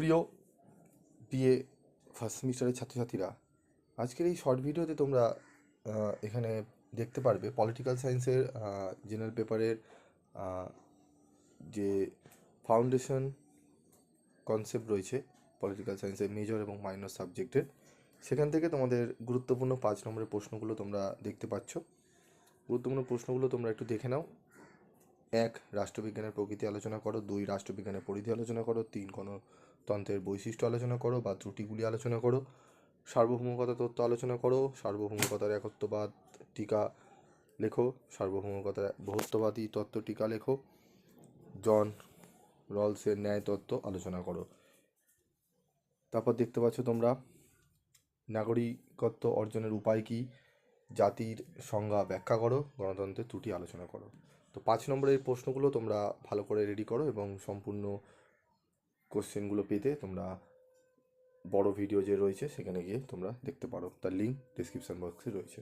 প্রিয় BA first সেমিস্টারের ছাত্রছাত্রীরা, আজকের এই শর্ট ভিডিওতে তোমরা এখানে দেখতে পারবে পলিটিক্যাল সায়েন্সের জেনারেল পেপারের যে ফাউন্ডেশন কনসেপ্ট রয়েছে পলিটিক্যাল সায়েন্সের মেজর এবং মাইনর সাবজেক্টের, সেখান থেকে তোমাদের গুরুত্বপূর্ণ 5 নম্বরের প্রশ্নগুলো তোমরা দেখতে পাচ্ছ। গুরুত্বপূর্ণ প্রশ্নগুলো তোমরা একটু দেখে নাও। 1. রাষ্ট্রবিজ্ঞানের প্রকৃতি আলোচনা করো। 2. রাষ্ট্রবিজ্ঞানের পরিধি আলোচনা করো। 3. গণতন্ত্রের বৈশিষ্ট্য আলোচনা করো বা ত্রুটিগুলি আলোচনা করো। সার্বভৌমকতা তত্ত্ব আলোচনা করো। সার্বভৌমকতার একত্ববাদ টিকা লেখো। সার্বভৌমকতার বহুত্ববাদী তত্ত্ব টিকা লেখো। জন রলসের ন্যায় তত্ত্ব আলোচনা করো। তারপর দেখতে পাচ্ছ তোমরা নাগরিকত্ব অর্জনের উপায় কী, জাতির সংজ্ঞা ব্যাখ্যা করো, গণতন্ত্রের ত্রুটি আলোচনা করো। তো 5 নম্বরের প্রশ্নগুলো তোমরা ভালো করে রেডি করো এবং সম্পূর্ণ কোশ্চেনগুলো পেতে তোমরা বড় ভিডিও যে রয়েছে সেখানে গিয়ে তোমরা দেখতে পারো, তার লিঙ্ক ডিসক্রিপশান বক্সে রয়েছে।